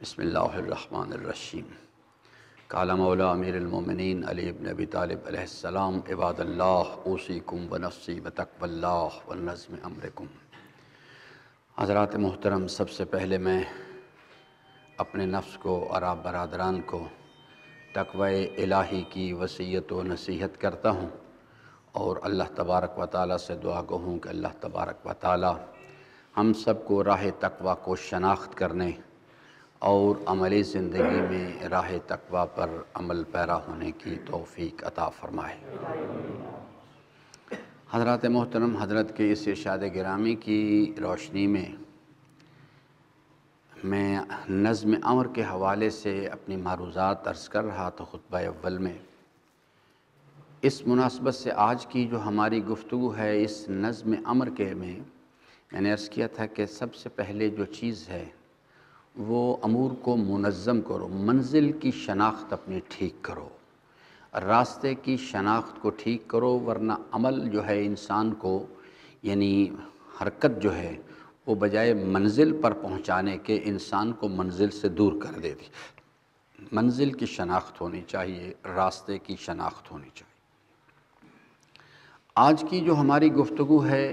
بسم اللہ الرحمن الرحیم۔ قال مولا امیر المومنین علی ابن ابی طالب علیہ السلام: عباد اللہ اوصیکم ونفسی بتقوی اللہ ونظم امرکم۔ حضرات محترم، سب سے پہلے میں اپنے نفس کو اور آپ برادران کو تقوی الہی کی وصیت و نصیحت کرتا ہوں، اور اللہ تبارک و تعالیٰ سے دعا گو ہوں کہ اللہ تبارک و تعالیٰ ہم سب کو راہ تقوی کو شناخت کرنے اور عملی زندگی میں راہ تقوی پر عمل پیرا ہونے کی توفیق عطا فرمائے۔ حضرات محترم، حضرت کے اس ارشاد گرامی کی روشنی میں میں نظم امر کے حوالے سے اپنی معروضات عرض کر رہا تھا خطبہ اول میں۔ اس مناسبت سے آج کی جو ہماری گفتگو ہے اس نظم امر کے میں نے عرض کیا تھا کہ سب سے پہلے جو چیز ہے وہ امور کو منظم کرو، منزل کی شناخت اپنی ٹھیک کرو، راستے کی شناخت کو ٹھیک کرو، ورنہ عمل جو ہے انسان کو یعنی حرکت جو ہے وہ بجائے منزل پر پہنچانے کے انسان کو منزل سے دور کر دیتی۔ منزل کی شناخت ہونی چاہیے، راستے کی شناخت ہونی چاہیے۔ آج کی جو ہماری گفتگو ہے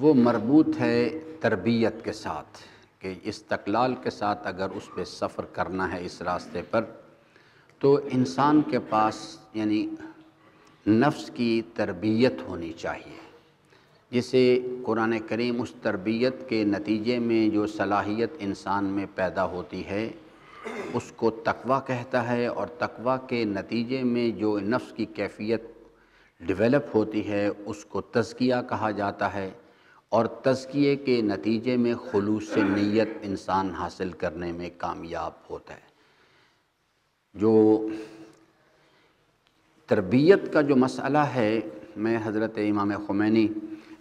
وہ مربوط ہے تربیت کے ساتھ، کہ استقلال کے ساتھ اگر اس پہ سفر کرنا ہے اس راستے پر تو انسان کے پاس یعنی نفس کی تربیت ہونی چاہیے، جسے قرآن کریم اس تربیت کے نتیجے میں جو صلاحیت انسان میں پیدا ہوتی ہے اس کو تقوی کہتا ہے، اور تقوی کے نتیجے میں جو نفس کی کیفیت ڈیولپ ہوتی ہے اس کو تزکیہ کہا جاتا ہے، اور تزکیے کے نتیجے میں خلوص نیت انسان حاصل کرنے میں کامیاب ہوتا ہے۔ جو تربیت کا جو مسئلہ ہے، میں حضرت امام خمینی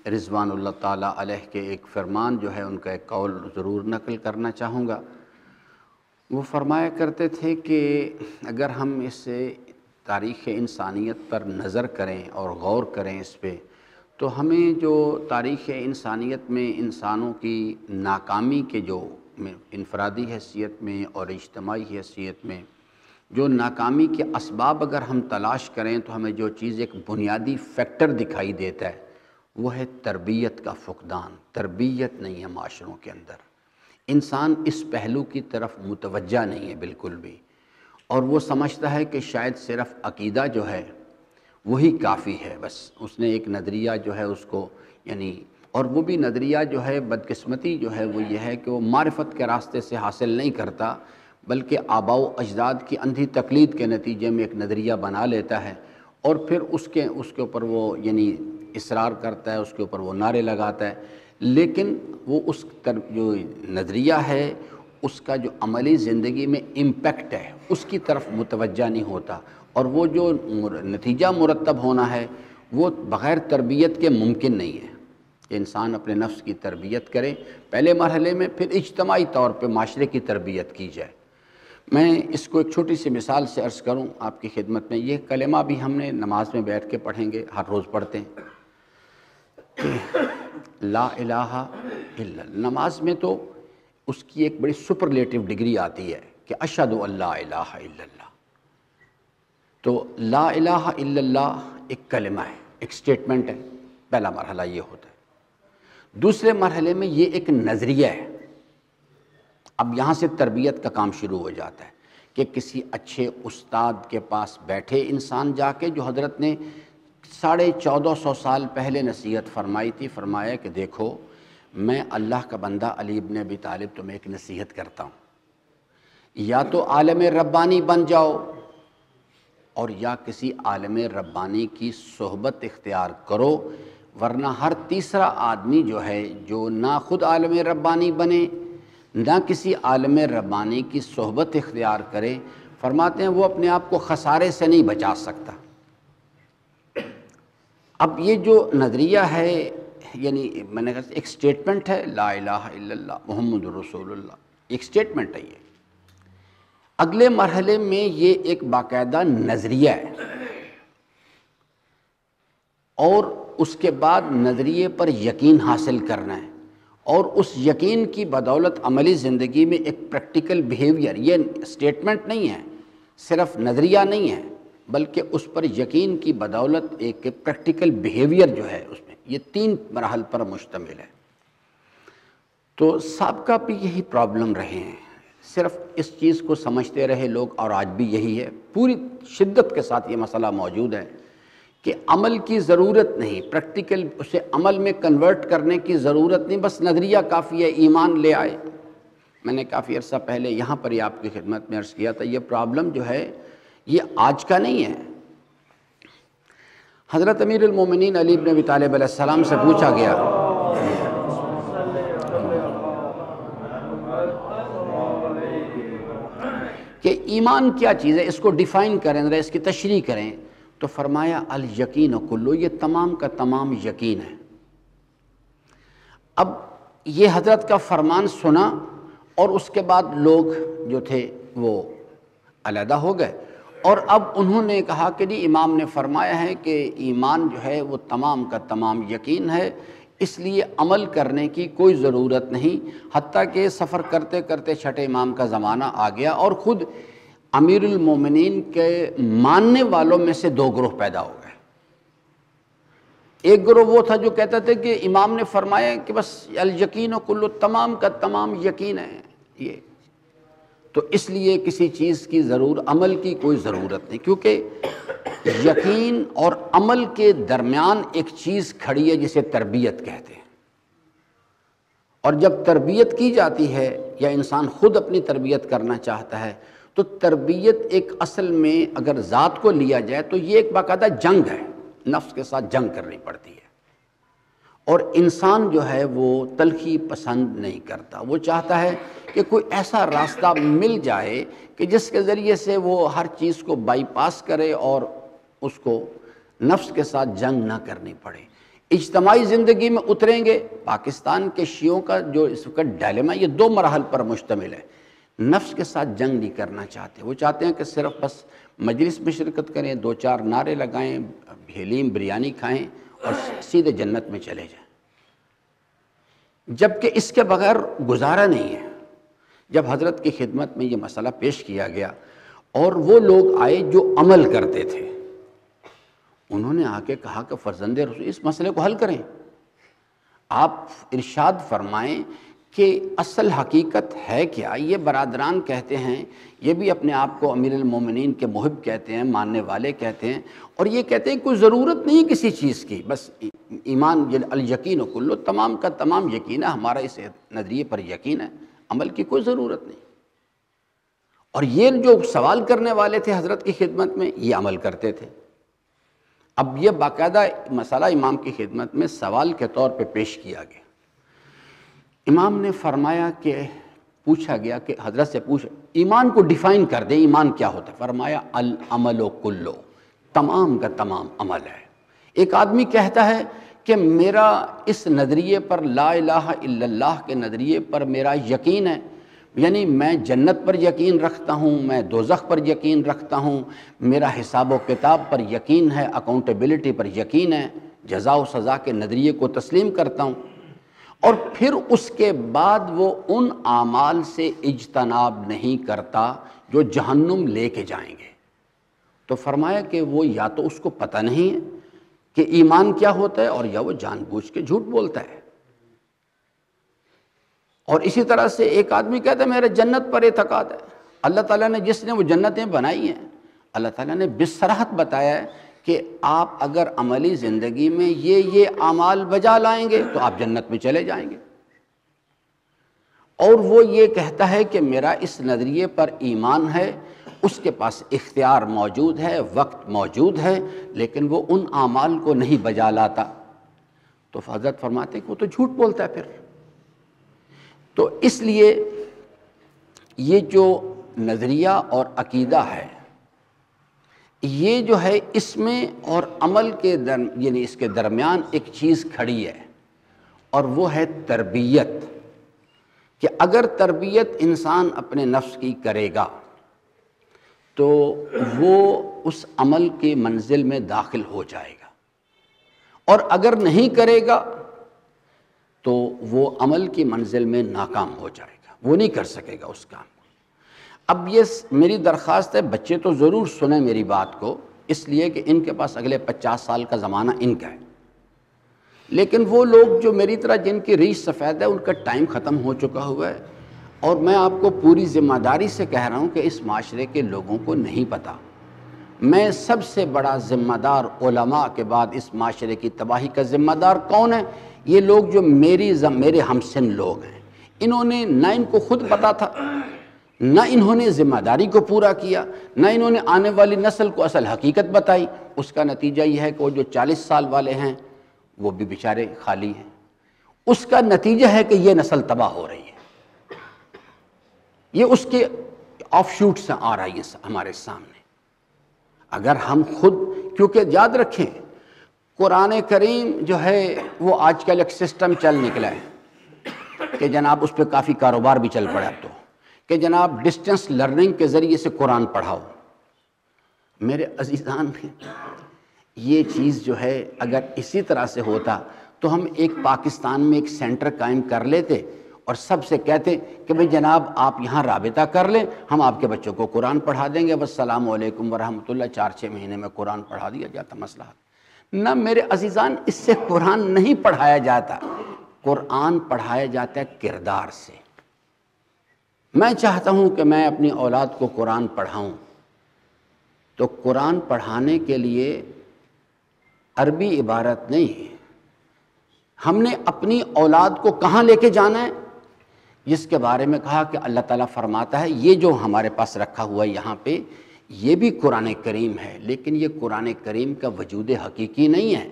رضوان اللہ تعالیٰ علیہ کے ایک فرمان جو ہے ان کا ایک قول ضرور نقل کرنا چاہوں گا۔ وہ فرمایا کرتے تھے کہ اگر ہم اس تاریخ انسانیت پر نظر کریں اور غور کریں اس پہ، تو ہمیں جو تاریخ انسانیت میں انسانوں کی ناکامی کے جو انفرادی حیثیت میں اور اجتماعی حیثیت میں جو ناکامی کے اسباب اگر ہم تلاش کریں تو ہمیں جو چیز ایک بنیادی فیکٹر دکھائی دیتا ہے وہ ہے تربیت کا فقدان۔ تربیت نہیں ہے معاشروں کے اندر، انسان اس پہلو کی طرف متوجہ نہیں ہے بالکل بھی، اور وہ سمجھتا ہے کہ شاید صرف عقیدہ جو ہے وہی کافی ہے، بس اس نے ایک نظریہ جو ہے اس کو یعنی، اور وہ بھی نظریہ جو ہے بدقسمتی جو ہے وہ یہ ہے کہ وہ معرفت کے راستے سے حاصل نہیں کرتا، بلکہ آباء و اجداد کی اندھی تقلید کے نتیجے میں ایک نظریہ بنا لیتا ہے، اور پھر اس کے اوپر وہ یعنی اصرار کرتا ہے، اس کے اوپر وہ نعرے لگاتا ہے، لیکن وہ اس جو نظریہ ہے اس کا جو عملی زندگی میں امپیکٹ ہے اس کی طرف متوجہ نہیں ہوتا، اور وہ جو نتیجہ مرتب ہونا ہے وہ بغیر تربیت کے ممکن نہیں ہے کہ انسان اپنے نفس کی تربیت کرے پہلے مرحلے میں، پھر اجتماعی طور پہ معاشرے کی تربیت کی جائے۔ میں اس کو ایک چھوٹی سی مثال سے عرض کروں آپ کی خدمت میں۔ یہ کلمہ بھی ہم نے نماز میں بیٹھ کے پڑھیں گے، ہر روز پڑھتے ہیں کہ لا الہ الا اللہ۔ نماز میں تو اس کی ایک بڑی سپرلیٹو ڈگری آتی ہے کہ اشہد ان لا الہ الا اللہ۔ تو لا الہ الا اللہ ایک کلمہ ہے، ایک سٹیٹمنٹ ہے، پہلا مرحلہ یہ ہوتا ہے۔ دوسرے مرحلے میں یہ ایک نظریہ ہے۔ اب یہاں سے تربیت کا کام شروع ہو جاتا ہے کہ کسی اچھے استاد کے پاس بیٹھے انسان جا کے، جو حضرت نے 1450 سال پہلے نصیحت فرمائی تھی، فرمایا کہ دیکھو میں اللہ کا بندہ علی ابن ابی طالب تمہیں ایک نصیحت کرتا ہوں، یا تو عالم ربانی بن جاؤ اور یا کسی عالم ربانی کی صحبت اختیار کرو، ورنہ ہر تیسرا آدمی جو ہے جو نہ خود عالم ربانی بنے نہ کسی عالم ربانی کی صحبت اختیار کرے، فرماتے ہیں وہ اپنے آپ کو خسارے سے نہیں بچا سکتا۔ اب یہ جو نظریہ ہے یعنی میں نے کہا ایک سٹیٹمنٹ ہے، لا الہ الا اللہ محمد رسول اللہ، ایک سٹیٹمنٹ ہے یہ۔ اگلے مرحلے میں یہ ایک باقاعدہ نظریہ ہے، اور اس کے بعد نظریے پر یقین حاصل کرنا ہے، اور اس یقین کی بدولت عملی زندگی میں ایک پریکٹیکل بیہیویئر، یہ اسٹیٹمنٹ نہیں ہے، صرف نظریہ نہیں ہے، بلکہ اس پر یقین کی بدولت ایک پریکٹیکل بیہیویئر جو ہے اس میں، یہ 3 مراحل پر مشتمل ہے۔ تو سابقہ بھی یہی پرابلم رہے ہیں، صرف اس چیز کو سمجھتے رہے لوگ، اور آج بھی یہی ہے، پوری شدت کے ساتھ یہ مسئلہ موجود ہے کہ عمل کی ضرورت نہیں، پریکٹیکل اسے عمل میں کنورٹ کرنے کی ضرورت نہیں، بس نظریہ کافی ہے، ایمان لے آئے۔ میں نے کافی عرصہ پہلے یہاں پر ہی آپ کی خدمت میں عرض کیا تھا، یہ پرابلم جو ہے یہ آج کا نہیں ہے۔ حضرت امیر المومنین علی بن ابی طالب علیہ السلام سے پوچھا گیا کہ ایمان کیا چیز ہے، اس کو ڈیفائن کریں، ذرا اس کی تشریح کریں، تو فرمایا الیقین کلو، یہ تمام کا تمام یقین ہے۔ اب یہ حضرت کا فرمان سنا اور اس کے بعد لوگ جو تھے وہ علیحدہ ہو گئے، اور اب انہوں نے کہا کہ جی امام نے فرمایا ہے کہ ایمان جو ہے وہ تمام کا تمام یقین ہے، اس لیے عمل کرنے کی کوئی ضرورت نہیں، حتیٰ کہ سفر کرتے کرتے چھٹے امام کا زمانہ آ گیا اور خود امیر المومنین کے ماننے والوں میں سے 2 گروہ پیدا ہو گئے۔ ایک گروہ وہ تھا جو کہتا تھا کہ امام نے فرمایا کہ بس الیقین کلو، تمام کا تمام یقین ہے یہ، تو اس لیے کسی چیز کی عمل کی کوئی ضرورت نہیں، کیونکہ یقین اور عمل کے درمیان ایک چیز کھڑی ہے جسے تربیت کہتے ہیں، اور جب تربیت کی جاتی ہے یا انسان خود اپنی تربیت کرنا چاہتا ہے تو تربیت ایک اصل میں اگر ذات کو لیا جائے تو یہ ایک باقاعدہ جنگ ہے، نفس کے ساتھ جنگ کرنی پڑتی ہے، اور انسان جو ہے وہ تلخی پسند نہیں کرتا، وہ چاہتا ہے کہ کوئی ایسا راستہ مل جائے کہ جس کے ذریعے سے وہ ہر چیز کو بائی پاس کرے اور اس کو نفس کے ساتھ جنگ نہ کرنی پڑے۔ اجتماعی زندگی میں اتریں گے، پاکستان کے شیعوں کا جو اس وقت ڈائلیما یہ 2 مراحل پر مشتمل ہے۔ نفس کے ساتھ جنگ نہیں کرنا چاہتے، وہ چاہتے ہیں کہ صرف بس مجلس میں شرکت کریں، 2-4 نعرے لگائیں، حلیم بریانی کھائیں اور سیدھے جنت میں چلے جائیں، جبکہ اس کے بغیر گزارا نہیں ہے۔ جب حضرت کی خدمت میں یہ مسئلہ پیش کیا گیا اور وہ لوگ آئے جو عمل کرتے تھے، انہوں نے آ کے کہا کہ فرزند رسول اس مسئلے کو حل کریں، آپ ارشاد فرمائیں کہ اصل حقیقت ہے کیا۔ یہ برادران کہتے ہیں، یہ بھی اپنے آپ کو امیر المومنین کے محب کہتے ہیں، ماننے والے کہتے ہیں، اور یہ کہتے ہیں کوئی ضرورت نہیں کسی چیز کی، بس ایمان الیقین کلو، تمام کا تمام یقین ہے، ہمارا اس نظریے پر یقین ہے، عمل کی کوئی ضرورت نہیں۔ اور یہ جو سوال کرنے والے تھے حضرت کی خدمت میں، یہ عمل کرتے تھے۔ اب یہ باقاعدہ مسئلہ امام کی خدمت میں سوال کے طور پہ پیش کیا گیا۔ امام نے فرمایا کہ پوچھا گیا کہ حضرت سے پوچھا ایمان کو ڈیفائن کر دیں، ایمان کیا ہوتا ہے؟ فرمایا العمل کلو، تمام کا تمام عمل ہے۔ ایک آدمی کہتا ہے کہ میرا اس نظریے پر، لا الہ الا اللہ کے نظریے پر میرا یقین ہے، یعنی میں جنت پر یقین رکھتا ہوں، میں دوزخ پر یقین رکھتا ہوں، میرا حساب و کتاب پر یقین ہے، اکاؤنٹیبلٹی پر یقین ہے، جزا و سزا کے نظریے کو تسلیم کرتا ہوں، اور پھر اس کے بعد وہ ان اعمال سے اجتناب نہیں کرتا جو جہنم لے کے جائیں گے۔ تو فرمایا کہ وہ یا تو اس کو پتہ نہیں ہے کہ ایمان کیا ہوتا ہے، اور یا وہ جان بوجھ کے جھوٹ بولتا ہے۔ اور اسی طرح سے ایک آدمی کہتا ہے میرا جنت پر اعتقاد ہے، اللہ تعالیٰ نے جس نے وہ جنتیں بنائی ہیں، اللہ تعالیٰ نے بصراحت بتایا ہے کہ آپ اگر عملی زندگی میں یہ اعمال بجا لائیں گے تو آپ جنت میں چلے جائیں گے۔ اور وہ یہ کہتا ہے کہ میرا اس نظریے پر ایمان ہے، اس کے پاس اختیار موجود ہے، وقت موجود ہے، لیکن وہ ان اعمال کو نہیں بجا لاتا، تو حضرت فرماتے ہیں کہ وہ تو جھوٹ بولتا ہے پھر۔ تو اس لیے یہ جو نظریہ اور عقیدہ ہے، یہ جو ہے اس میں اور عمل کے یعنی اس کے درمیان ایک چیز کھڑی ہے، اور وہ ہے تربیت، کہ اگر تربیت انسان اپنے نفس کی کرے گا تو وہ اس عمل کے منزل میں داخل ہو جائے گا، اور اگر نہیں کرے گا تو وہ عمل کی منزل میں ناکام ہو جائے گا، وہ نہیں کر سکے گا اس کام کو۔ اب یہ میری درخواست ہے، بچے تو ضرور سنیں میری بات کو، اس لیے کہ ان کے پاس اگلے 50 سال کا زمانہ ان کا ہے، لیکن وہ لوگ جو میری طرح جن کی ریش سفید ہے ان کا ٹائم ختم ہو چکا ہوا ہے، اور میں آپ کو پوری ذمہ داری سے کہہ رہا ہوں کہ اس معاشرے کے لوگوں کو نہیں پتہ میں سب سے بڑا ذمہ دار علماء کے بعد اس معاشرے کی تباہی کا ذمہ دار کون ہے؟ یہ لوگ جو میرے ہمسن لوگ ہیں، انہوں نے نہ ان کو خود پتہ تھا، نہ انہوں نے ذمہ داری کو پورا کیا، نہ انہوں نے آنے والی نسل کو اصل حقیقت بتائی۔ اس کا نتیجہ یہ ہے کہ وہ جو 40 سال والے ہیں وہ بھی بیچارے خالی ہیں۔ اس کا نتیجہ ہے کہ یہ نسل تباہ ہو رہی ہے، یہ اس کے آف شوٹ سے آ رہی ہے ہمارے سامنے۔ اگر ہم خود، کیونکہ یاد رکھیں قرآن کریم جو ہے وہ آج کل ایک سسٹم چل نکلا ہے کہ جناب اس پہ کافی کاروبار بھی چل پڑا تو کہ جناب ڈسٹنس لرننگ کے ذریعے سے قرآن پڑھاؤ۔ میرے عزیزان، یہ چیز جو ہے اگر اسی طرح سے ہوتا تو ہم ایک پاکستان میں ایک سینٹر قائم کر لیتے اور سب سے کہتے کہ بھئی جناب آپ یہاں رابطہ کر لیں، ہم آپ کے بچوں کو قرآن پڑھا دیں گے، والسلام علیکم ورحمۃ اللہ، 4-6 مہینے میں قرآن پڑھا دیا جاتا، مسئلہ۔ نہ میرے عزیزان، اس سے قرآن نہیں پڑھایا جاتا، قرآن پڑھایا جاتا ہے کردار سے۔ میں چاہتا ہوں کہ میں اپنی اولاد کو قرآن پڑھاؤں، تو قرآن پڑھانے کے لیے عربی عبارت نہیں، ہم نے اپنی اولاد کو کہاں لے کے جانا ہے، جس کے بارے میں کہا کہ اللہ تعالیٰ فرماتا ہے یہ جو ہمارے پاس رکھا ہوا ہے یہاں پہ، یہ بھی قرآن کریم ہے، لیکن یہ قرآن کریم کا وجود حقیقی نہیں ہے،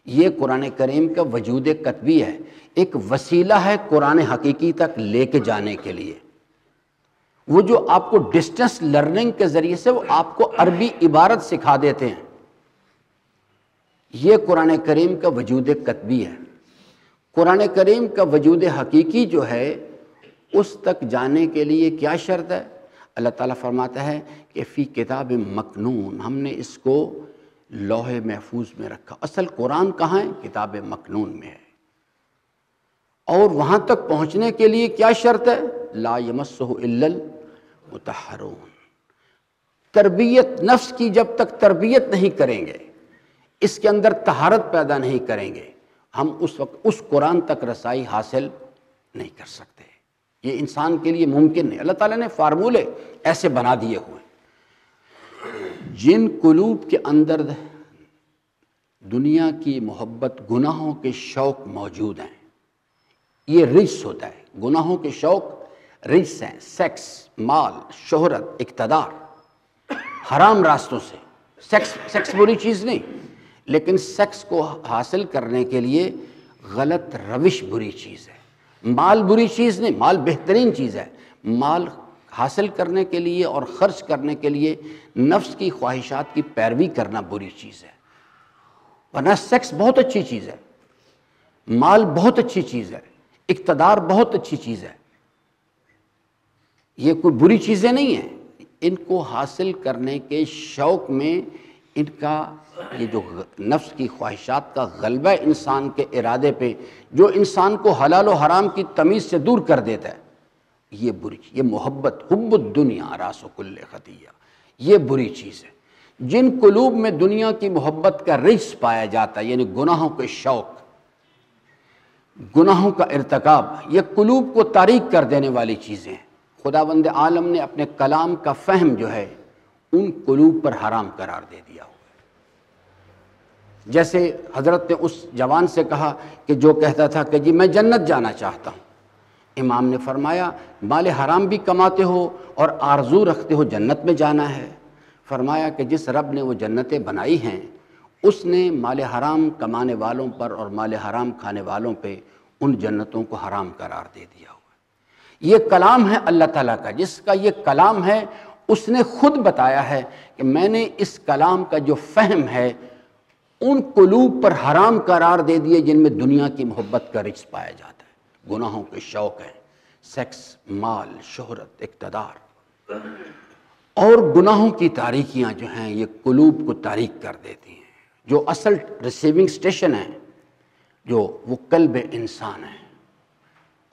یہ قرآن کریم کا وجود کتبی ہے، ایک وسیلہ ہے قرآن حقیقی تک لے کے جانے کے لیے۔ وہ جو آپ کو ڈسٹنس لرننگ کے ذریعے سے وہ آپ کو عربی عبارت سکھا دیتے ہیں، یہ قرآن کریم کا وجود کتبی ہے۔ قرآن کریم کا وجود حقیقی جو ہے اس تک جانے کے لیے کیا شرط ہے؟ اللہ تعالیٰ فرماتا ہے کہ فی کتاب مکنون، ہم نے اس کو لوح محفوظ میں رکھا۔ اصل قرآن کہاں ہے؟ کتاب مکنون میں ہے۔ اور وہاں تک پہنچنے کے لیے کیا شرط ہے؟ لا یمسہ الا المطہرون۔ تربیت نفس کی جب تک تربیت نہیں کریں گے، اس کے اندر طہارت پیدا نہیں کریں گے، ہم اس وقت اس قرآن تک رسائی حاصل نہیں کر سکتے۔ یہ انسان کے لیے ممکن نہیں۔ اللہ تعالیٰ نے فارمولے ایسے بنا دیے ہوئے، جن قلوب کے اندر دنیا کی محبت، گناہوں کے شوق موجود ہیں، یہ رجس ہوتا ہے۔ گناہوں کے شوق رجس ہیں، سیکس، مال، شہرت، اقتدار، حرام راستوں سے۔ سیکس بری چیز نہیں، لیکن سیکس کو حاصل کرنے کے لیے غلط روش بری چیز ہے۔ مال بری چیز نہیں، مال بہترین چیز ہے۔ مال حاصل کرنے کے لیے اور خرچ کرنے کے لیے نفس کی خواہشات کی پیروی کرنا بری چیز ہے، ورنہ سیکس بہت اچھی چیز ہے، مال بہت اچھی چیز ہے، اقتدار بہت اچھی چیز ہے، یہ کوئی بری چیزیں نہیں ہیں۔ ان کو حاصل کرنے کے شوق میں ان کا یہ جو نفس کی خواہشات کا غلبہ انسان کے ارادے پہ، جو انسان کو حلال و حرام کی تمیز سے دور کر دیتا ہے، یہ بری چیز، یہ محبت، حب الدنیا راس کل خطیہ، یہ بری چیز ہے۔ جن قلوب میں دنیا کی محبت کا رجس پایا جاتا ہے، یعنی گناہوں کے شوق، گناہوں کا ارتکاب، یہ قلوب کو تاریک کر دینے والی چیزیں ہیں۔ خداوند عالم نے اپنے کلام کا فہم جو ہے ان قلوب پر حرام قرار دے دیا ہوا ہے۔ جیسے حضرت نے اس جوان سے کہا کہ جو کہتا تھا کہ جی میں جنت جانا چاہتا ہوں، امام نے فرمایا مال حرام بھی کماتے ہو اور آرزو رکھتے ہو جنت میں جانا ہے؟ فرمایا کہ جس رب نے وہ جنتیں بنائی ہیں اس نے مال حرام کمانے والوں پر اور مال حرام کھانے والوں پہ ان جنتوں کو حرام قرار دے دیا ہوا ہے۔ یہ کلام ہے اللہ تعالیٰ کا، جس کا یہ کلام ہے اس نے خود بتایا ہے کہ میں نے اس کلام کا جو فہم ہے ان قلوب پر حرام قرار دے دیے جن میں دنیا کی محبت کا رجس پایا جاتا ہے، گناہوں کے شوق ہیں، سیکس، مال، شہرت، اقتدار، اور گناہوں کی تاریکیاں جو ہیں یہ قلوب کو تاریک کر دیتی ہیں۔ جو اصل ریسیونگ سٹیشن ہیں جو وہ قلب انسان ہے،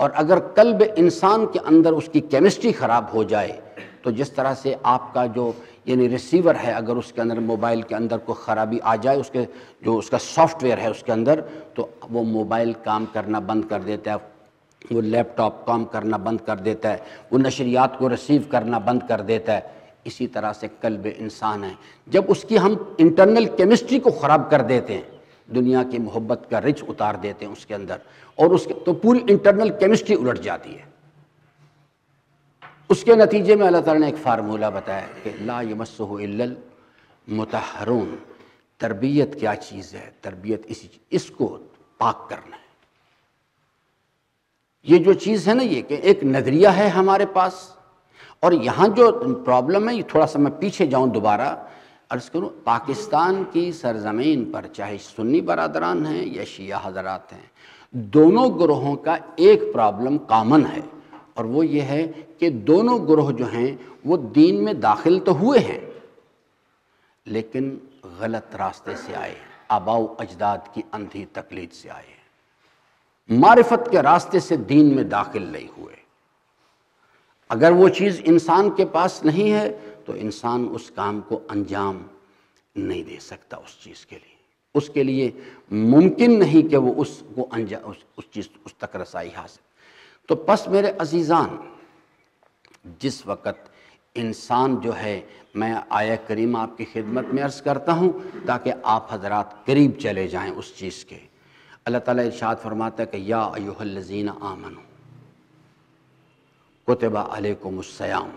اور اگر قلب انسان کے اندر اس کی کیمسٹری خراب ہو جائے تو جس طرح سے آپ کا جو یعنی ریسیور ہے، اگر اس کے اندر موبائل کے اندر کوئی خرابی آ جائے، اس کے جو اس کا سافٹ ویئر ہے اس کے اندر، تو وہ موبائل کام کرنا بند کر دیتا ہے، وہ لیپ ٹاپ کام کرنا بند کر دیتا ہے، وہ نشریات کو ریسیو کرنا بند کر دیتا ہے۔ اسی طرح سے قلب انسان ہے، جب اس کی ہم انٹرنل کیمسٹری کو خراب کر دیتے ہیں، دنیا کی محبت کا رچ اتار دیتے ہیں اس کے اندر، اور اس کے تو پوری انٹرنل کیمسٹری الٹ جاتی ہے۔ اس کے نتیجے میں اللہ تعالیٰ نے ایک فارمولہ بتایا کہ لا یمسہ الا المطہرون۔ تربیت کیا چیز ہے؟ تربیت اس کو پاک کرنا ہے۔ یہ جو چیز ہے نا، یہ کہ ایک نظریہ ہے ہمارے پاس، اور یہاں جو پرابلم ہے، یہ تھوڑا سا میں پیچھے جاؤں دوبارہ عرض کروں، پاکستان کی سرزمین پر چاہے سنی برادران ہیں یا شیعہ حضرات ہیں، دونوں گروہوں کا ایک پرابلم کامن ہے، اور وہ یہ ہے کہ دونوں گروہ جو ہیں وہ دین میں داخل تو ہوئے ہیں لیکن غلط راستے سے آئے ہیں، آباء و اجداد کی اندھی تقلید سے آئے ہیں، معرفت کے راستے سے دین میں داخل نہیں ہوئے۔ اگر وہ چیز انسان کے پاس نہیں ہے تو انسان اس کام کو انجام نہیں دے سکتا، اس چیز کے لیے اس کے لیے ممکن نہیں کہ وہ اس چیز اس تک رسائی حاصل۔ تو پس میرے عزیزان، جس وقت انسان جو ہے، میں آیہ کریمہ آپ کی خدمت میں عرض کرتا ہوں تاکہ آپ حضرات قریب چلے جائیں اس چیز کے۔ اللہ تعالیٰ ارشاد فرماتا ہے کہ یا ایھا الذین آمنوا کتب علیکم الصیام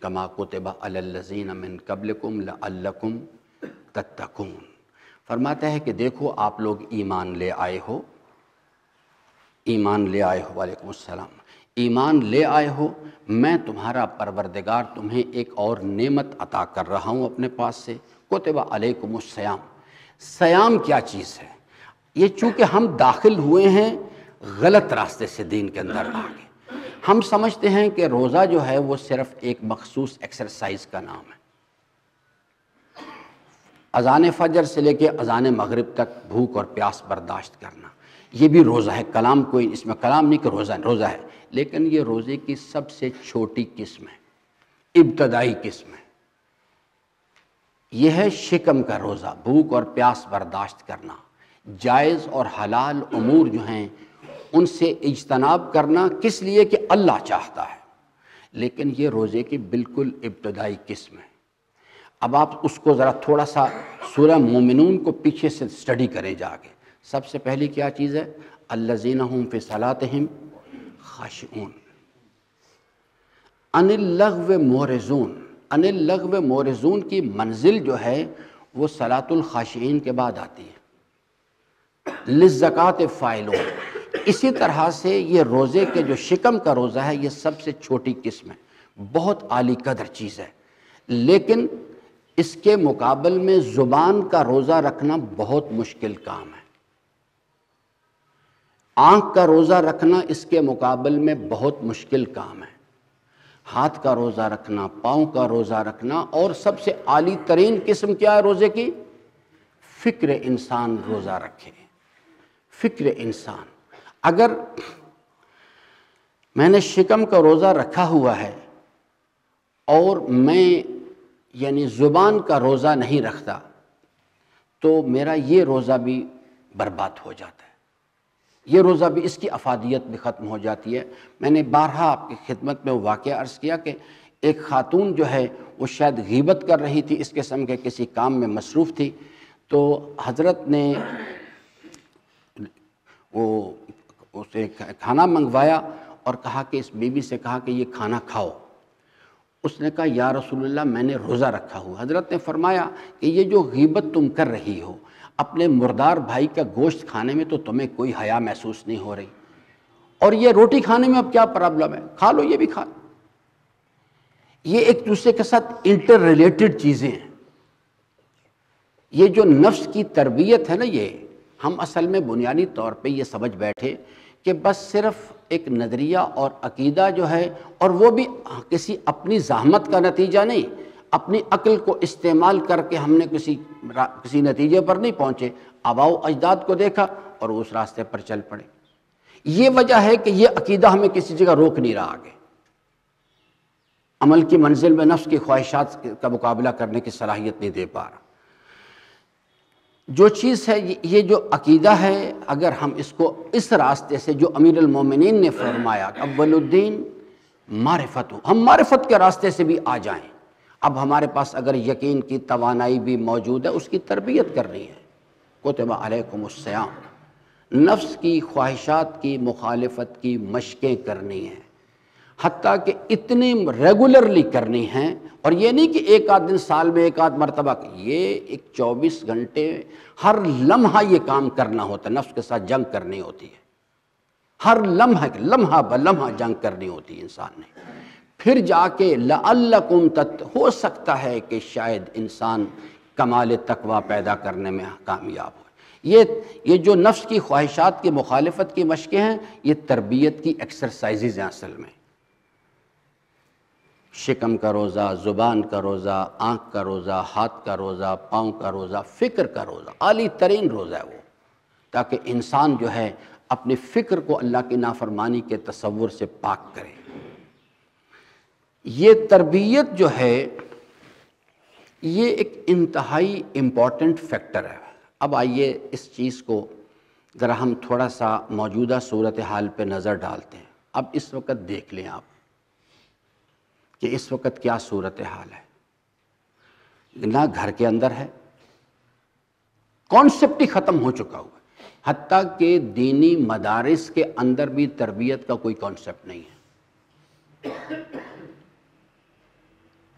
کما کتب علی الذین من قبلکم لعلکم تتقون۔ فرماتا ہے کہ دیکھو آپ لوگ ایمان لے آئے ہو، وعلیکم السلام، ایمان لے آئے ہو، میں تمہارا پروردگار تمہیں ایک اور نعمت عطا کر رہا ہوں اپنے پاس سے، کتب علیکم الصیام۔ صیام کیا چیز ہے؟ یہ چونکہ ہم داخل ہوئے ہیں غلط راستے سے دین کے اندر آگے، ہم سمجھتے ہیں کہ روزہ جو ہے وہ صرف ایک مخصوص ایکسرسائز کا نام ہے، اذان فجر سے لے کے اذان مغرب تک بھوک اور پیاس برداشت کرنا، یہ بھی روزہ ہے۔ کلام کوئی اس میں کلام نہیں کہ روزہ ہے، لیکن یہ روزے کی سب سے چھوٹی قسم ہے، ابتدائی قسم ہے۔ یہ ہے شکم کا روزہ، بھوک اور پیاس برداشت کرنا، جائز اور حلال امور جو ہیں ان سے اجتناب کرنا، کس لیے کہ اللہ چاہتا ہے، لیکن یہ روزے کی بالکل ابتدائی قسم ہے۔ اب آپ اس کو ذرا تھوڑا سا سورہ مومنون کو پیچھے سے سٹڈی کریں جا کے۔ سب سے پہلی کیا چیز ہے؟ الذین ھم فی صلاتہم خاشعون، عن اللغو معرضون۔ عن اللغو معرضون کی منزل جو ہے وہ صلاۃ الخاشعین کے بعد آتی ہے، للزکوٰۃ فاعلون۔ اسی طرح سے یہ روزے کے جو شکم کا روزہ ہے یہ سب سے چھوٹی قسم ہے، بہت عالی قدر چیز ہے، لیکن اس کے مقابل میں زبان کا روزہ رکھنا بہت مشکل کام ہے۔ آنکھ کا روزہ رکھنا اس کے مقابل میں بہت مشکل کام ہے۔ ہاتھ کا روزہ رکھنا، پاؤں کا روزہ رکھنا، اور سب سے عالی ترین قسم کیا ہے روزے کی؟ فکر انسان روزہ رکھے، فکر انسان۔ اگر میں نے شکم کا روزہ رکھا ہوا ہے اور میں یعنی زبان کا روزہ نہیں رکھتا تو میرا یہ روزہ بھی برباد ہو جاتا ہے، یہ روزہ بھی، اس کی افادیت بھی ختم ہو جاتی ہے۔ میں نے بارہا آپ کی خدمت میں واقعہ عرض کیا کہ ایک خاتون جو ہے وہ شاید غیبت کر رہی تھی، اس قسم کے کسی کام میں مصروف تھی، تو حضرت نے وہ اسے کھانا منگوایا اور کہا کہ اس بیوی سے کہا کہ یہ کھانا کھاؤ۔ اس نے کہا یا رسول اللہ میں نے روزہ رکھا ہوا۔ حضرت نے فرمایا کہ یہ جو غیبت تم کر رہی ہو، اپنے مردار بھائی کا گوشت کھانے میں تو تمہیں کوئی حیا محسوس نہیں ہو رہی، اور یہ روٹی کھانے میں اب کیا پرابلم ہے، کھا لو، یہ بھی کھا لو۔ یہ ایک دوسرے کے ساتھ انٹر ریلیٹڈ چیزیں ہیں۔ یہ جو نفس کی تربیت ہے نا، یہ ہم اصل میں بنیادی طور پہ یہ سمجھ بیٹھے کہ بس صرف ایک نظریہ اور عقیدہ جو ہے، اور وہ بھی کسی اپنی زحمت کا نتیجہ نہیں، اپنی عقل کو استعمال کر کے ہم نے کسی نتیجے پر نہیں پہنچے۔ آباء و اجداد کو دیکھا اور اس راستے پر چل پڑے۔ یہ وجہ ہے کہ یہ عقیدہ ہمیں کسی جگہ روک نہیں رہا آگے، عمل کی منزل میں نفس کی خواہشات کا مقابلہ کرنے کی صلاحیت نہیں دے پا رہا۔ جو چیز ہے یہ جو عقیدہ ہے، اگر ہم اس کو اس راستے سے جو امیر المومنین نے فرمایا کہ اول الدین معرفت، ہم معرفت کے راستے سے بھی آ جائیں۔ اب ہمارے پاس اگر یقین کی توانائی بھی موجود ہے، اس کی تربیت کرنی ہے۔ کتب علیکم الصیام، نفس کی خواہشات کی مخالفت کی مشقیں کرنی ہیں، حتیٰ کہ اتنی ریگولرلی کرنی ہیں، اور یہ نہیں کہ ایک آدھ دن سال میں ایک آدھ مرتبہ، یہ ایک 24 گھنٹے ہر لمحہ یہ کام کرنا ہوتا ہے، نفس کے ساتھ جنگ کرنی ہوتی ہے، ہر لمحہ بلمحہ جنگ کرنی ہوتی ہے انسان نے، پھر جا کے لعلکم ہو سکتا ہے کہ شاید انسان کمال تقوی پیدا کرنے میں کامیاب ہو۔ یہ جو نفس کی خواہشات کی مخالفت کی مشقیں ہیں، یہ تربیت کی ایکسرسائزز ہیں اصل میں۔ شکم کا روزہ، زبان کا روزہ، آنکھ کا روزہ، ہاتھ کا روزہ، پاؤں کا روزہ، فکر کا روزہ، عالی ترین روزہ ہے وہ، تاکہ انسان جو ہے اپنے فکر کو اللہ کی نافرمانی کے تصور سے پاک کرے۔ یہ تربیت جو ہے یہ ایک انتہائی امپورٹنٹ فیکٹر ہے۔ اب آئیے اس چیز کو ذرا ہم تھوڑا سا موجودہ صورتحال پہ نظر ڈالتے ہیں۔ اب اس وقت دیکھ لیں آپ کہ اس وقت کیا صورتحال ہے۔ نہ گھر کے اندر ہے، کانسیپٹ ہی ختم ہو چکا ہوا ہے، حتیٰ کہ دینی مدارس کے اندر بھی تربیت کا کوئی کانسیپٹ نہیں ہے۔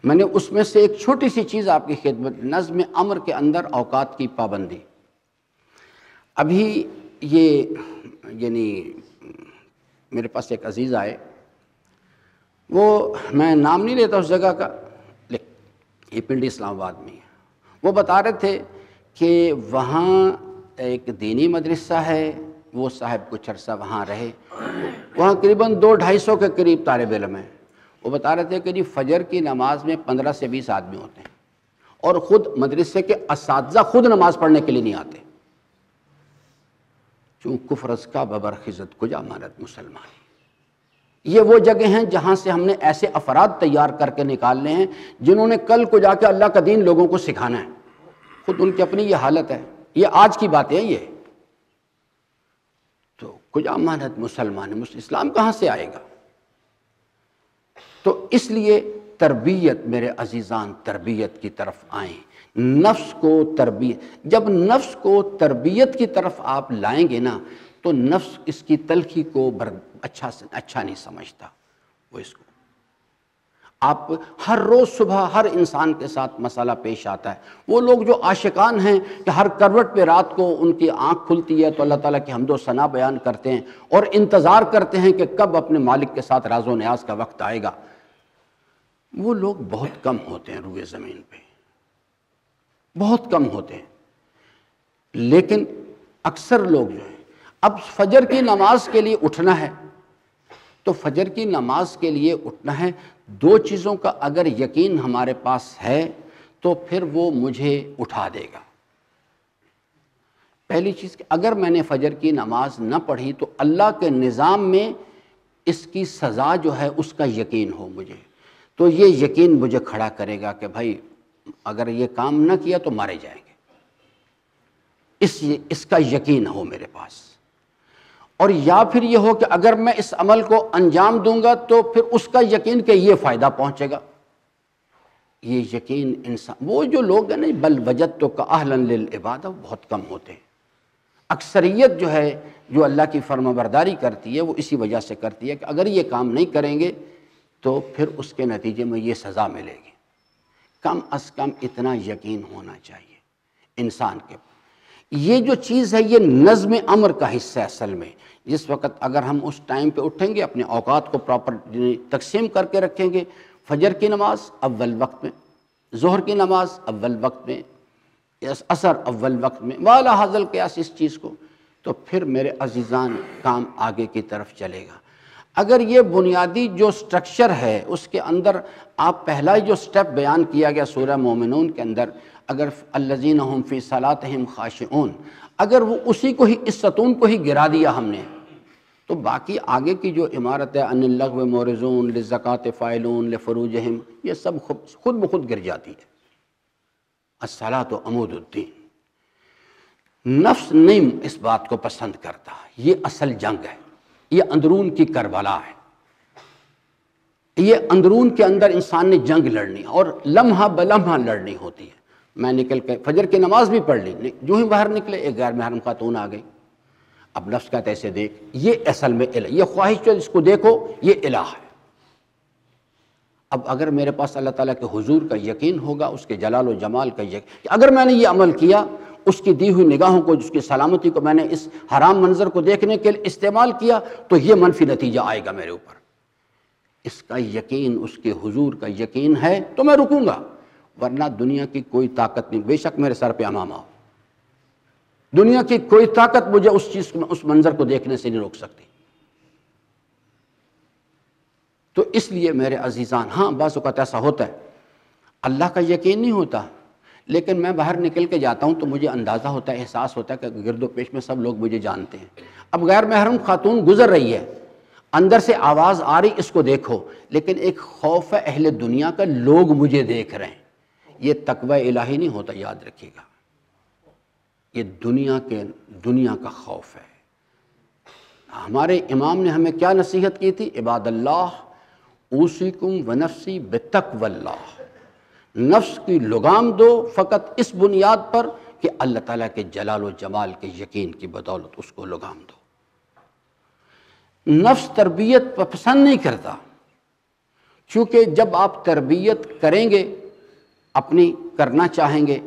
میں نے اس میں سے ایک چھوٹی سی چیز آپ کی خدمت، نظم امر کے اندر اوقات کی پابندی۔ ابھی یہ یعنی میرے پاس ایک عزیز آئے، وہ میں نام نہیں لیتا اس جگہ کا، یہ پنڈی اسلام آباد میں ہے۔ وہ بتا رہے تھے کہ وہاں ایک دینی مدرسہ ہے، وہ صاحب کچھ عرصہ وہاں رہے، وہاں قریباً 200-250 کے قریب طالب علم ہیں۔ وہ بتا رہے تھے کہ جی فجر کی نماز میں 15 سے 20 آدمی ہوتے ہیں، اور خود مدرسے کے اساتذہ خود نماز پڑھنے کے لیے نہیں آتے، چون کفر از کا ببرخزت کجا مانت مسلمانی۔ یہ وہ جگہ ہیں جہاں سے ہم نے ایسے افراد تیار کر کے نکالنے ہیں جنہوں نے کل کو جا کے اللہ کا دین لوگوں کو سکھانا ہے۔ خود ان کی اپنی یہ حالت ہے، یہ آج کی باتیں ہیں۔ یہ تو کجا مانت مسلمان، اسلام کہاں سے آئے گا؟ تو اس لیے تربیت، میرے عزیزان، تربیت کی طرف آئیں، نفس کو تربیت، جب نفس کو تربیت کی طرف آپ لائیں گے نا تو نفس اس کی تلخی کو اچھا نہیں سمجھتا، وہ اس کو آپ ہر روز صبح ہر انسان کے ساتھ مسئلہ پیش آتا ہے۔ وہ لوگ جو عاشقان ہیں کہ ہر کروٹ پہ رات کو ان کی آنکھ کھلتی ہے تو اللہ تعالیٰ کی حمد و ثنا بیان کرتے ہیں اور انتظار کرتے ہیں کہ کب اپنے مالک کے ساتھ راز و نیاز کا وقت آئے گا، وہ لوگ بہت کم ہوتے ہیں روئے زمین پہ، بہت کم ہوتے ہیں۔ لیکن اکثر لوگ جو ہیں، اب فجر کی نماز کے لیے اٹھنا ہے تو فجر کی نماز کے لیے اٹھنا ہے، دو چیزوں کا اگر یقین ہمارے پاس ہے تو پھر وہ مجھے اٹھا دے گا۔ پہلی چیز کہ اگر میں نے فجر کی نماز نہ پڑھی تو اللہ کے نظام میں اس کی سزا جو ہے اس کا یقین ہو مجھے، تو یہ یقین مجھے کھڑا کرے گا کہ بھائی اگر یہ کام نہ کیا تو مارے جائیں گے، اس کا یقین ہو میرے پاس۔ اور یا پھر یہ ہو کہ اگر میں اس عمل کو انجام دوں گا تو پھر اس کا یقین کہ یہ فائدہ پہنچے گا۔ یہ یقین انسان، وہ جو لوگ ہیں نا بل وجدتک اہلا للعبادہ، بہت کم ہوتے ہیں۔ اکثریت جو ہے جو اللہ کی فرما برداری کرتی ہے وہ اسی وجہ سے کرتی ہے کہ اگر یہ کام نہیں کریں گے تو پھر اس کے نتیجے میں یہ سزا ملے گی۔ کم از کم اتنا یقین ہونا چاہیے انسان کے۔ یہ جو چیز ہے یہ نظم امر کا حصہ ہے اصل میں۔ جس وقت اگر ہم اس ٹائم پہ اٹھیں گے، اپنے اوقات کو پراپر تقسیم کر کے رکھیں گے، فجر کی نماز اول وقت میں، ظہر کی نماز اول وقت میں، عصر اول وقت میں، والا حاصل قیاس اس چیز کو، تو پھر میرے عزیزان کام آگے کی طرف چلے گا۔ اگر یہ بنیادی جو سٹرکچر ہے اس کے اندر آپ پہلا جو سٹیپ بیان کیا گیا سورہ مومنون کے اندر، اگر الذین هم فی صلاتہم خاشعون، اگر وہ اسی کو ہی، اس ستون کو ہی گرا دیا ہم نے، تو باقی آگے کی جو عمارت ہے ان اللغو معرضون للزکوٰۃ فاعلون لفروجہم، یہ سب خود بخود گر جاتی ہے۔ الصلاۃ عمود الدین۔ نفس نہیں اس بات کو پسند کرتا، یہ اصل جنگ ہے، یہ اندرون کی کربلا ہے، یہ اندرون کے اندر انسان نے جنگ لڑنی اور لمحہ بلمحہ لڑنی ہوتی ہے۔ میں نکل کے فجر کی نماز بھی پڑھ لی، جو ہی باہر نکلے ایک غیر محرم خاتون آ گئی، اب نفس کا ایسے دیکھ، یہ اصل میں الہ، یہ خواہش جو جس کو دیکھو یہ الہ ہے۔ اب اگر میرے پاس اللہ تعالیٰ کے حضور کا یقین ہوگا، اس کے جلال و جمال کا یقین کہ اگر میں نے یہ عمل کیا، اس کی دی ہوئی نگاہوں کو، جس کی سلامتی کو میں نے اس حرام منظر کو دیکھنے کے لیے استعمال کیا، تو یہ منفی نتیجہ آئے گا میرے اوپر، اس کا یقین، اس کے حضور کا یقین ہے تو میں رکوں گا، ورنہ دنیا کی کوئی طاقت نہیں، بے شک میرے سر پہ امامہ ہو، دنیا کی کوئی طاقت مجھے اس چیز کو، اس منظر کو دیکھنے سے نہیں روک سکتی۔ تو اس لیے میرے عزیزان، ہاں بعض اوقات ایسا ہوتا ہے، اللہ کا یقین نہیں ہوتا، لیکن میں باہر نکل کے جاتا ہوں تو مجھے اندازہ ہوتا ہے، احساس ہوتا ہے کہ گرد و پیش میں سب لوگ مجھے جانتے ہیں۔ اب غیر محرم خاتون گزر رہی ہے، اندر سے آواز آ رہی اس کو دیکھو، لیکن ایک خوف ہے اہل دنیا کا، لوگ مجھے دیکھ رہے ہیں، یہ تقوی الہی نہیں ہوتا، یاد رکھیے گا، یہ دنیا کا خوف ہے۔ ہمارے امام نے ہمیں کیا نصیحت کی تھی؟ عباد اللہ اوصیکم ونفسی بتقوی اللہ، نفس کی لگام دو فقط اس بنیاد پر کہ اللہ تعالیٰ کے جلال و جمال کے یقین کی بدولت اس کو لگام دو۔ نفس تربیت پسند نہیں کرتا، چونکہ جب آپ تربیت کریں گے، اپنی کرنا چاہیں گے،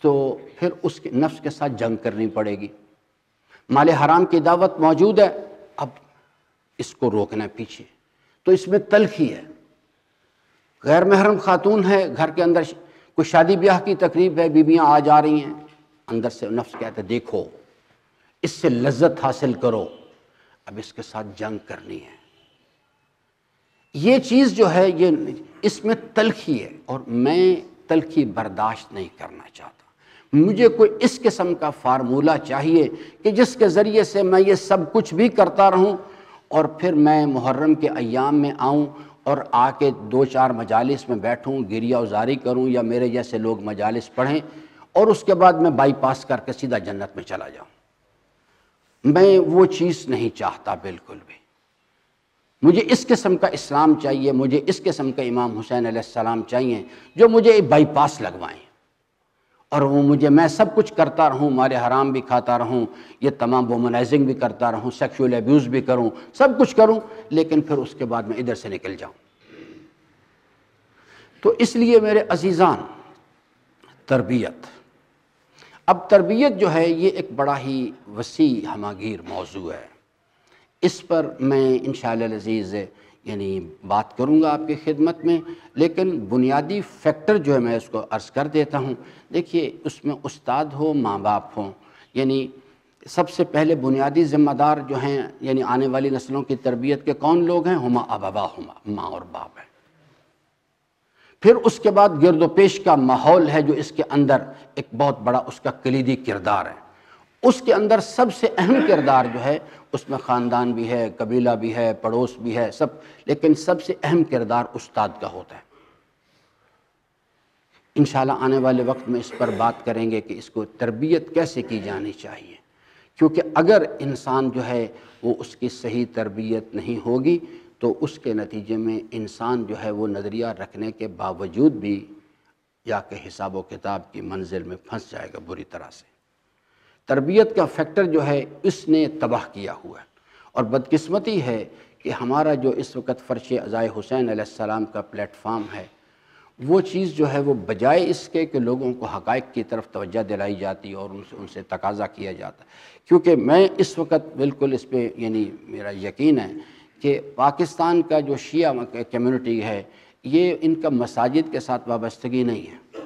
تو پھر اس کے نفس کے ساتھ جنگ کرنی پڑے گی۔ مال حرام کی دعوت موجود ہے، اب اس کو روکنا ہے پیچھے، تو اس میں تلخی ہے۔ غیر محرم خاتون ہے، گھر کے اندر کوئی شادی بیاہ کی تقریب ہے، بیویاں آ جا رہی ہیں، اندر سے نفس کہتا ہے دیکھو، اس سے لذت حاصل کرو، اب اس کے ساتھ جنگ کرنی ہے۔ یہ چیز جو ہے، یہ اس میں تلخی ہے، اور میں تلخی برداشت نہیں کرنا چاہتا۔ مجھے کوئی اس قسم کا فارمولہ چاہیے کہ جس کے ذریعے سے میں یہ سب کچھ بھی کرتا رہوں، اور پھر میں محرم کے ایام میں آؤں اور آ کے 2-4 مجالس میں بیٹھوں، گریہ وزاری کروں، یا میرے جیسے لوگ مجالس پڑھیں، اور اس کے بعد میں بائی پاس کر کے سیدھا جنت میں چلا جاؤں۔ میں وہ چیز نہیں چاہتا بالکل بھی۔ مجھے اس قسم کا اسلام چاہیے، مجھے اس قسم کا امام حسین علیہ السلام چاہیے جو مجھے بائی پاس لگوائیں، اور وہ میں سب کچھ کرتا رہوں، مال حرام بھی کھاتا رہوں، یہ تمام وومنائزنگ بھی کرتا رہوں، سیکشول ایبیوز بھی کروں، سب کچھ کروں، لیکن پھر اس کے بعد میں ادھر سے نکل جاؤں۔ تو اس لیے میرے عزیزان، تربیت، اب تربیت جو ہے یہ ایک بڑا ہی وسیع ہمہ گیر موضوع ہے، اس پر میں انشاءاللہ العزیز یعنی بات کروں گا آپ کی خدمت میں، لیکن بنیادی فیکٹر جو ہے میں اس کو عرض کر دیتا ہوں۔ دیکھیے، اس میں استاد ہو، ماں باپ ہوں، یعنی سب سے پہلے بنیادی ذمہ دار جو ہیں، یعنی آنے والی نسلوں کی تربیت کے کون لوگ ہیں؟ ہما ابواہما، ماں اور باپ ہیں۔ پھر اس کے بعد گرد و پیش کا ماحول ہے جو اس کے اندر ایک بہت بڑا اس کا کلیدی کردار ہے۔ اس کے اندر سب سے اہم کردار جو ہے، اس میں خاندان بھی ہے، قبیلہ بھی ہے، پڑوس بھی ہے، سب، لیکن سب سے اہم کردار استاد کا ہوتا ہے۔ انشاءاللہ آنے والے وقت میں اس پر بات کریں گے کہ اس کو تربیت کیسے کی جانی چاہیے، کیونکہ اگر انسان جو ہے وہ اس کی صحیح تربیت نہیں ہوگی تو اس کے نتیجے میں انسان جو ہے وہ نظریہ رکھنے کے باوجود بھی یا کہ حساب و کتاب کی منزل میں پھنس جائے گا بری طرح سے۔ تربیت کا فیکٹر جو ہے اس نے تباہ کیا ہوا ہے، اور بدقسمتی ہے کہ ہمارا جو اس وقت فرش عزائے حسین علیہ السلام کا پلیٹ فارم ہے، وہ چیز جو ہے وہ بجائے اس کے کہ لوگوں کو حقائق کی طرف توجہ دلائی جاتی اور ان سے تقاضا کیا جاتا، کیونکہ میں اس وقت بالکل اس پہ یعنی میرا یقین ہے کہ پاکستان کا جو شیعہ کمیونٹی ہے، یہ ان کا مساجد کے ساتھ وابستگی نہیں ہے،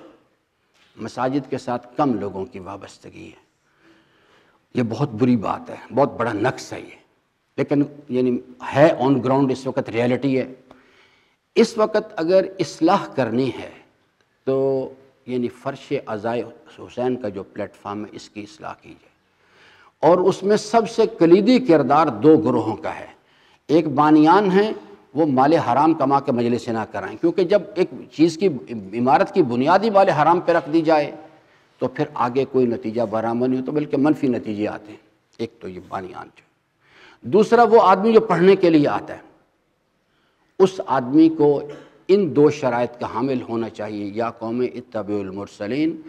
مساجد کے ساتھ کم لوگوں کی وابستگی ہے۔ یہ بہت بری بات ہے، بہت بڑا نقص ہے یہ، لیکن یعنی ہے آن گراؤنڈ اس وقت ریئلٹی ہے۔ اس وقت اگر اصلاح کرنی ہے تو یعنی فرش عزائے حسین کا جو پلیٹ فارم ہے اس کی اصلاح کیجیے۔ اور اس میں سب سے کلیدی کردار دو گروہوں کا ہے۔ ایک بانیان ہیں، وہ مال حرام کما کے مجلس نہ کرائیں، کیونکہ جب ایک چیز کی عمارت کی بنیادی مال حرام پہ رکھ دی جائے تو پھر آگے کوئی نتیجہ برآمد نہیں ہوتا، بلکہ منفی نتیجے آتے ہیں۔ ایک تو یہ بانیان جو، دوسرا وہ آدمی جو پڑھنے کے لیے آتا ہے، اس آدمی کو ان دو شرائط کا حامل ہونا چاہیے۔ یا قوم اتبعوا المرسلین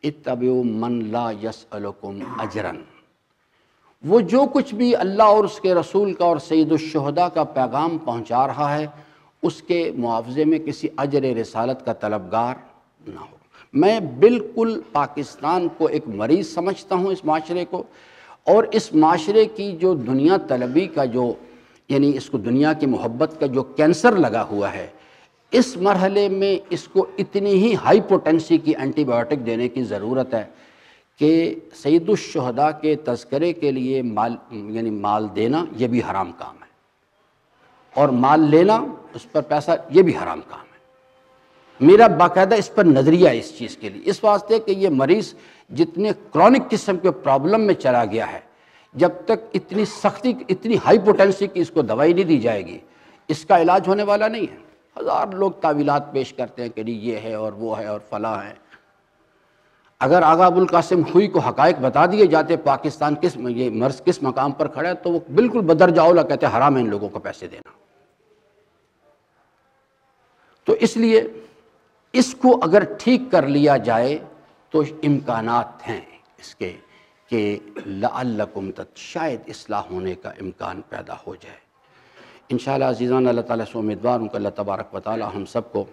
اتبعوا من لا یسألکم اجرا، وہ جو کچھ بھی اللہ اور اس کے رسول کا اور سید الشہداء کا پیغام پہنچا رہا ہے، اس کے معاوضے میں کسی اجر رسالت کا طلبگار نہ ہو۔ میں بالکل پاکستان کو ایک مریض سمجھتا ہوں، اس معاشرے کو، اور اس معاشرے کی جو دنیا طلبی کا جو، یعنی اس کو دنیا کی محبت کا جو کینسر لگا ہوا ہے، اس مرحلے میں اس کو اتنی ہی ہائی پوٹینسی کی اینٹی بائیوٹک دینے کی ضرورت ہے کہ سید الشہداء کے تذکرے کے لیے مال دینا یہ بھی حرام کام ہے، اور مال لینا، اس پر پیسہ، یہ بھی حرام کام ہے۔ میرا باقاعدہ اس پر نظریہ ہے اس چیز کے لیے، اس واسطے کہ یہ مریض جتنے کرونک قسم کے پرابلم میں چلا گیا ہے، جب تک اتنی سختی، اتنی ہائی پوٹینسی کی اس کو دوائی نہیں دی جائے گی، اس کا علاج ہونے والا نہیں ہے۔ ہزار لوگ تعویلات پیش کرتے ہیں کہ یہ ہے اور وہ ہے اور فلاں ہے۔ اگر آغا ابوالقاسم خوئی کو حقائق بتا دیے جاتے پاکستان یہ مرض کس مقام پر کھڑا ہے، تو وہ بالکل بدرجہ اولیٰ کہتے ہیں حرام ہے ان لوگوں کو پیسے دینا۔ تو اس لیے اس کو اگر ٹھیک کر لیا جائے تو امکانات ہیں اس کے کہ لعلکم شاید اصلاح ہونے کا امکان پیدا ہو جائے۔ انشاءاللہ عزیزان، اللہ تعالیٰ سے امیدوار ہوں کہ اللہ تبارک و تعالیٰ ہم سب کو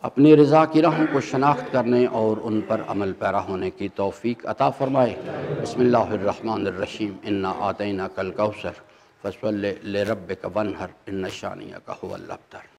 اپنی رضا کی راہوں کو شناخت کرنے اور ان پر عمل پیرا ہونے کی توفیق عطا فرمائے۔ بسم اللہ الرحمن الرحیم، انا آتیناک الکوثر فصل لربک وانحر ان شانئک ھو الابتر۔